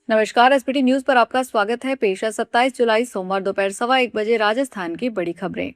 नमस्कार। SPT news पर आपका स्वागत है। पेश है 27 जुलाई सोमवार दोपहर 1:15 राजस्थान की बड़ी खबरें।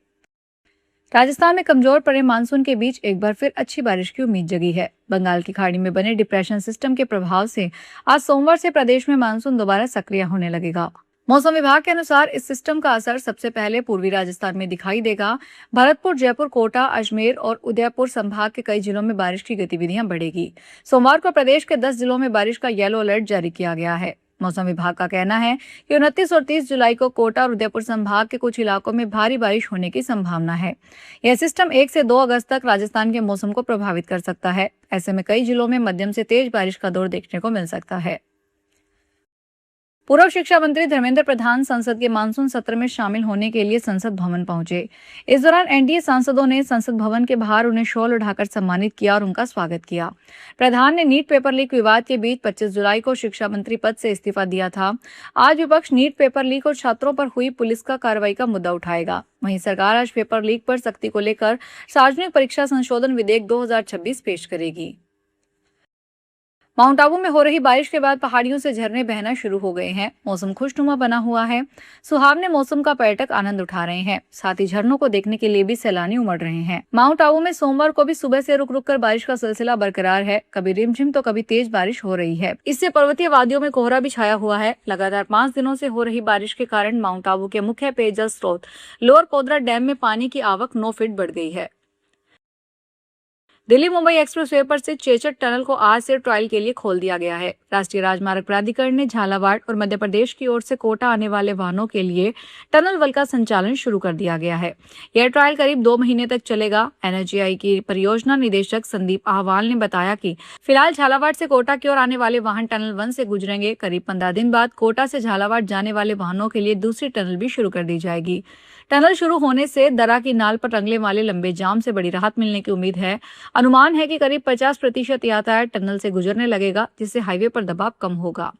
राजस्थान में कमजोर पड़े मानसून के बीच एक बार फिर अच्छी बारिश की उम्मीद जगी है। बंगाल की खाड़ी में बने डिप्रेशन सिस्टम के प्रभाव से आज सोमवार से प्रदेश में मानसून दोबारा सक्रिय होने लगेगा। मौसम विभाग के अनुसार इस सिस्टम का असर सबसे पहले पूर्वी राजस्थान में दिखाई देगा। भरतपुर, जयपुर, कोटा, अजमेर और उदयपुर संभाग के कई जिलों में बारिश की गतिविधियां बढ़ेगी। सोमवार को प्रदेश के 10 जिलों में बारिश का येलो अलर्ट जारी किया गया है। मौसम विभाग का कहना है कि 29 और 30 जुलाई को कोटा और उदयपुर संभाग के कुछ इलाकों में भारी बारिश होने की संभावना है। यह सिस्टम 1 से 2 अगस्त तक राजस्थान के मौसम को प्रभावित कर सकता है। ऐसे में कई जिलों में मध्यम से तेज बारिश का दौर देखने को मिल सकता है। पूर्व शिक्षा मंत्री धर्मेंद्र प्रधान संसद के मानसून सत्र में शामिल होने के लिए संसद भवन पहुंचे। इस दौरान एनडीए सांसदों ने संसद भवन के बाहर उन्हें शॉल उठाकर सम्मानित किया और उनका स्वागत किया। प्रधान ने नीट पेपर लीक विवाद के बीच 25 जुलाई को शिक्षा मंत्री पद से इस्तीफा दिया था। आज विपक्ष नीट पेपर लीक और छात्रों पर हुई पुलिस का कार्रवाई का मुद्दा उठाएगा। वहीं सरकार आज पेपर लीक पर सख्ती को लेकर सार्वजनिक परीक्षा संशोधन विधेयक 2026 पेश करेगी। माउंट आबू में हो रही बारिश के बाद पहाड़ियों से झरने बहना शुरू हो गए हैं। मौसम खुशनुमा बना हुआ है। सुहावने मौसम का पर्यटक आनंद उठा रहे हैं। साथ ही झरनों को देखने के लिए भी सैलानी उमड़ रहे हैं। माउंट आबू में सोमवार को भी सुबह से रुक रुक कर बारिश का सिलसिला बरकरार है। कभी रिमझिम तो कभी तेज बारिश हो रही है। इससे पर्वतीय वादियों में कोहरा भी छाया हुआ है। लगातार 5 दिनों से हो रही बारिश के कारण माउंट आबू के मुख्य पेयजल स्रोत लोअर कोदरा डैम में पानी की आवक 9 फीट बढ़ गई है। दिल्ली मुंबई एक्सप्रेसवे पर से चेचट टनल को आज से ट्रायल के लिए खोल दिया गया है। राष्ट्रीय राजमार्ग प्राधिकरण ने झालावाड़ और मध्य प्रदेश की ओर से कोटा आने वाले वाहनों के लिए टनल वल का संचालन शुरू कर दिया गया है। यह ट्रायल करीब 2 महीने तक चलेगा। एनएचएआई की परियोजना निदेशक संदीप आहवाल ने बताया कि फिलहाल झालावाड़ से कोटा की ओर आने वाले वाहन टनल 1 से गुजरेंगे। करीब 15 दिन बाद कोटा से झालावाड़ जाने वाले वाहनों के लिए दूसरी टनल भी शुरू कर दी जाएगी। टनल शुरू होने से दर्रा की नाल पर रंगले वाले लंबे जाम से बड़ी राहत मिलने की उम्मीद है। अनुमान है कि करीब 50% यातायात टनल से गुजरने लगेगा, जिससे हाईवे पर दबाव कम होगा।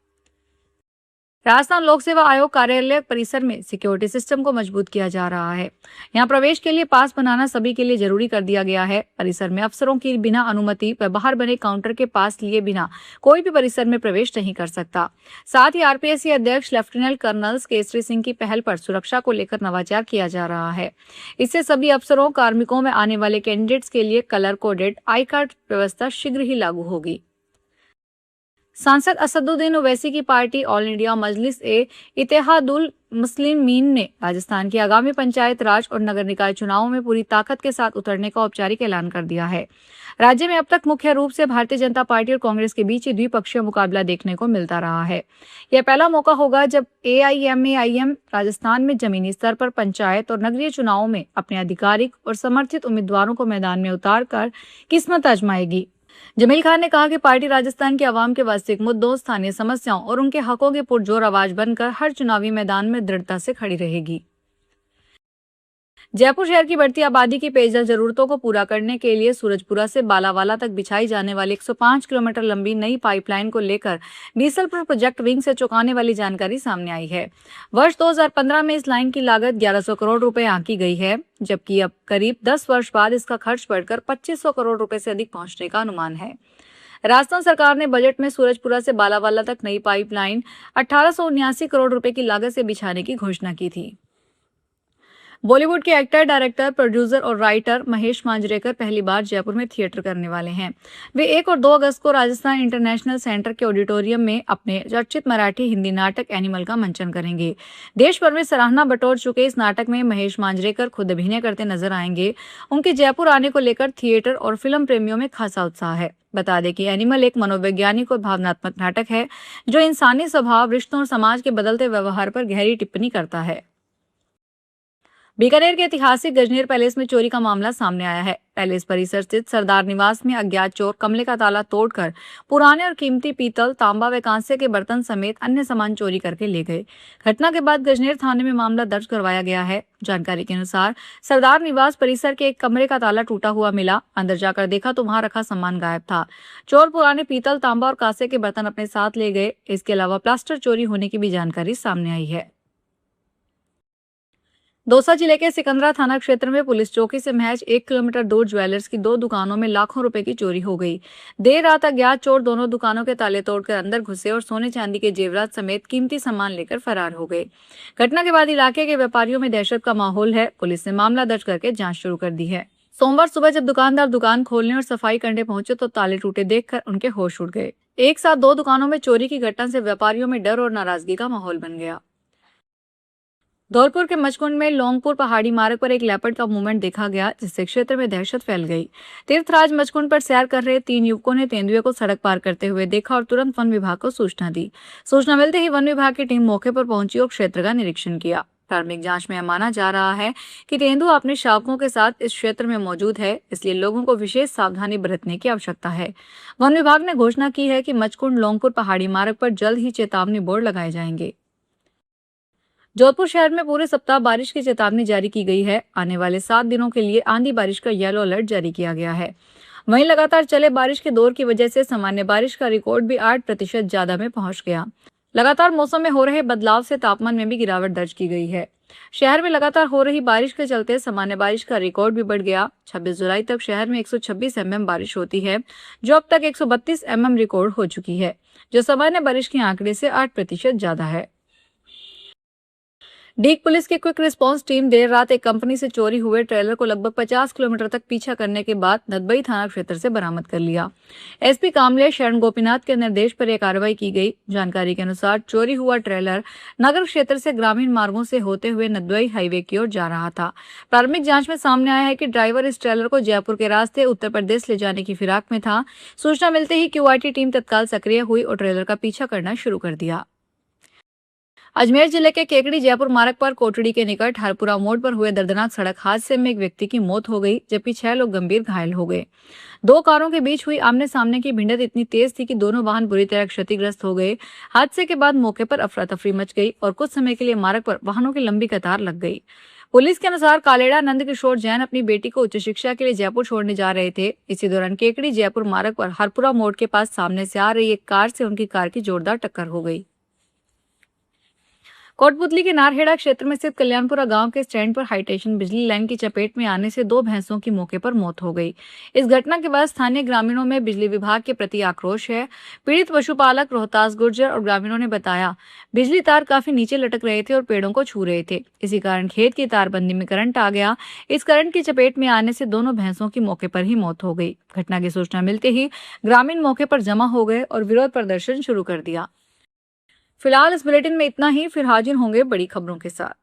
राजस्थान लोक सेवा आयोग कार्यालय परिसर में सिक्योरिटी सिस्टम को मजबूत किया जा रहा है। यहां प्रवेश के लिए पास बनाना सभी के लिए जरूरी कर दिया गया है। परिसर में अफसरों की बिना अनुमति व बाहर बने काउंटर के पास लिए बिना कोई भी परिसर में प्रवेश नहीं कर सकता। साथ ही आरपीएससी अध्यक्ष लेफ्टिनेंट कर्नल केसरी सिंह की पहल पर सुरक्षा को लेकर नवाचार किया जा रहा है। इससे सभी अफसरों कार्मिकों में आने वाले कैंडिडेट्स के लिए कलर कोडेड आई कार्ड व्यवस्था शीघ्र ही लागू होगी। सांसद असदुद्दीन ओवैसी की पार्टी ऑल इंडिया मजलिस ए इत्तेहादुल मुस्लिमीन ने राजस्थान की आगामी पंचायत राज और नगर निकाय चुनावों में पूरी ताकत के साथ उतरने का औपचारिक ऐलान कर दिया है। राज्य में अब तक मुख्य रूप से भारतीय जनता पार्टी और कांग्रेस के बीच ही द्विपक्षीय मुकाबला देखने को मिलता रहा है। यह पहला मौका होगा जब एआईएमआईएम राजस्थान में जमीनी स्तर पर पंचायत और नगरीय चुनावों में अपने आधिकारिक और समर्थित उम्मीदवारों को मैदान में उतारकर किस्मत आजमाएगी। जमील खान ने कहा कि पार्टी राजस्थान के अवाम के वास्तविक मुद्दों, स्थानीय समस्याओं और उनके हकों की पुरजोर आवाज बनकर हर चुनावी मैदान में दृढ़ता से खड़ी रहेगी। जयपुर शहर की बढ़ती आबादी की पेयजल जरूरतों को पूरा करने के लिए सूरजपुरा से बालावाला तक बिछाई जाने वाली 105 किलोमीटर लंबी नई पाइपलाइन को लेकर बीसलपुर प्रोजेक्ट विंग से चौंकाने वाली जानकारी सामने आई है। वर्ष 2015 में इस लाइन की लागत 1100 करोड़ रुपए आंकी गई है, जबकि अब करीब 10 वर्ष बाद इसका खर्च बढ़कर 2500 करोड़ रुपए से अधिक पहुंचने का अनुमान है। राजस्थान सरकार ने बजट में सूरजपुरा से बालावाला तक नई पाइपलाइन 1879 करोड़ रुपए की लागत से बिछाने की घोषणा की थी। बॉलीवुड के एक्टर, डायरेक्टर, प्रोड्यूसर और राइटर महेश मांजरेकर पहली बार जयपुर में थिएटर करने वाले हैं। वे 1 और 2 अगस्त को राजस्थान इंटरनेशनल सेंटर के ऑडिटोरियम में अपने चर्चित मराठी हिंदी नाटक एनिमल का मंचन करेंगे। देश भर में सराहना बटोर चुके इस नाटक में महेश मांजरेकर खुद अभिनय करते नजर आएंगे। उनके जयपुर आने को लेकर थिएटर और फिल्म प्रेमियों में खासा उत्साह है। बता दें कि एनिमल एक मनोवैज्ञानिक और भावनात्मक नाटक है जो इंसानी स्वभाव, रिश्तों और समाज के बदलते व्यवहार पर गहरी टिप्पणी करता है। बीकानेर के ऐतिहासिक गजनेर पैलेस में चोरी का मामला सामने आया है। पैलेस परिसर स्थित सरदार निवास में अज्ञात चोर कमरे का ताला तोड़कर पुराने और कीमती पीतल, तांबा व कांसे के बर्तन समेत अन्य सामान चोरी करके ले गए। घटना के बाद गजनेर थाने में मामला दर्ज करवाया गया है। जानकारी के अनुसार सरदार निवास परिसर के एक कमरे का ताला टूटा हुआ मिला। अंदर जाकर देखा तो वहां रखा सामान गायब था। चोर पुराने पीतल, तांबा और कांसे के बर्तन अपने साथ ले गए। इसके अलावा प्लास्टर चोरी होने की भी जानकारी सामने आई है। दौसा जिले के सिकंदरा थाना क्षेत्र में पुलिस चौकी से महज 1 किलोमीटर दूर ज्वेलर्स की 2 दुकानों में लाखों रुपए की चोरी हो गई। देर रात अज्ञात चोर दोनों दुकानों के ताले तोड़कर अंदर घुसे और सोने चांदी के जेवरात समेत कीमती सामान लेकर फरार हो गए। घटना के बाद इलाके के व्यापारियों में दहशत का माहौल है। पुलिस ने मामला दर्ज करके जांच शुरू कर दी है। सोमवार सुबह जब दुकानदार दुकान खोलने और सफाई करने पहुंचे तो ताले टूटे देखकर उनके होश उड़ गए। एक साथ 2 दुकानों में चोरी की घटना से व्यापारियों में डर और नाराजगी का माहौल बन गया। धौलपुर के मचकुंड में लोंगपुर पहाड़ी मार्ग पर एक लेपर्ड का मूवमेंट देखा गया, जिससे क्षेत्र में दहशत फैल गई। तीर्थराज मचकुंड पर सैर कर रहे 3 युवकों ने तेंदुए को सड़क पार करते हुए देखा और तुरंत वन विभाग को सूचना दी। सूचना मिलते ही वन विभाग की टीम मौके पर पहुंची और क्षेत्र का निरीक्षण किया। प्रारंभिक जांच में यह माना जा रहा है कि तेंदुआ अपने शावकों के साथ इस क्षेत्र में मौजूद है, इसलिए लोगों को विशेष सावधानी बरतने की आवश्यकता है। वन विभाग ने घोषणा की है कि मचकुंड लोंगपुर पहाड़ी मार्ग पर जल्द ही चेतावनी बोर्ड लगाए जाएंगे। जोधपुर शहर में पूरे सप्ताह बारिश की चेतावनी जारी की गई है। आने वाले 7 दिनों के लिए आंधी बारिश का येलो अलर्ट जारी किया गया है। वहीं लगातार चले बारिश के दौर की वजह से सामान्य बारिश का रिकॉर्ड भी 8% ज्यादा में पहुंच गया। लगातार मौसम में हो रहे बदलाव से तापमान में भी गिरावट दर्ज की गई है। शहर में लगातार हो रही बारिश के चलते सामान्य बारिश का रिकॉर्ड भी बढ़ गया। 26 जुलाई तक शहर में 126 mm बारिश होती है, जो अब तक 132 mm रिकॉर्ड हो चुकी है, जो सामान्य बारिश के आंकड़े से 8% ज्यादा है। डीग पुलिस की क्विक रिस्पांस टीम देर रात एक कंपनी से चोरी हुए ट्रेलर को लगभग 50 किलोमीटर तक पीछा करने के बाद नदबई थाना क्षेत्र से बरामद कर लिया। एसपी कामले शरण गोपीनाथ के निर्देश पर यह कार्रवाई की गई। जानकारी के अनुसार चोरी हुआ ट्रेलर नगर क्षेत्र से ग्रामीण मार्गों से होते हुए नदबई हाईवे की ओर जा रहा था। प्रारंभिक जांच में सामने आया है कि ड्राइवर इस ट्रेलर को जयपुर के रास्ते उत्तर प्रदेश ले जाने की फिराक में था। सूचना मिलते ही क्यूआरटी टीम तत्काल सक्रिय हुई और ट्रेलर का पीछा करना शुरू कर दिया। अजमेर जिले के केकड़ी जयपुर मार्ग पर कोटड़ी के निकट हरपुरा मोड़ पर हुए दर्दनाक सड़क हादसे में एक व्यक्ति की मौत हो गई, जबकि 6 लोग गंभीर घायल हो गए। 2 कारों के बीच हुई आमने सामने की भिड़ंत इतनी तेज थी कि दोनों वाहन बुरी तरह क्षतिग्रस्त हो गए। हादसे के बाद मौके पर अफरा तफरी मच गई और कुछ समय के लिए मार्ग पर वाहनों की लंबी कतार लग गई। पुलिस के अनुसार कालेड़ा नंद किशोर जैन अपनी बेटी को उच्च शिक्षा के लिए जयपुर छोड़ने जा रहे थे। इसी दौरान केकड़ी जयपुर मार्ग पर हरपुरा मोड़ के पास सामने से आ रही एक कार से उनकी कार की जोरदार टक्कर हो गई। कोटपुतली के नारहेड़ा क्षेत्र में स्थित कल्याणपुरा गांव के स्टैंड पर हाईटेंशन बिजली लाइन की चपेट में आने से 2 भैंसों की मौके पर मौत हो गई। इस घटना के बाद स्थानीय ग्रामीणों में बिजली विभाग के प्रति आक्रोश है। पीड़ित पशुपालक रोहतास गुर्जर और ग्रामीणों ने बताया, बिजली तार काफी नीचे लटक रहे थे और पेड़ों को छू रहे थे। इसी कारण खेत की तारबंदी में करंट आ गया। इस करंट की चपेट में आने से दोनों भैंसों की मौके पर ही मौत हो गई। घटना की सूचना मिलते ही ग्रामीण मौके पर जमा हो गए और विरोध प्रदर्शन शुरू कर दिया। फिलहाल इस बुलेटिन में इतना ही। फिर हाजिर होंगे बड़ी खबरों के साथ।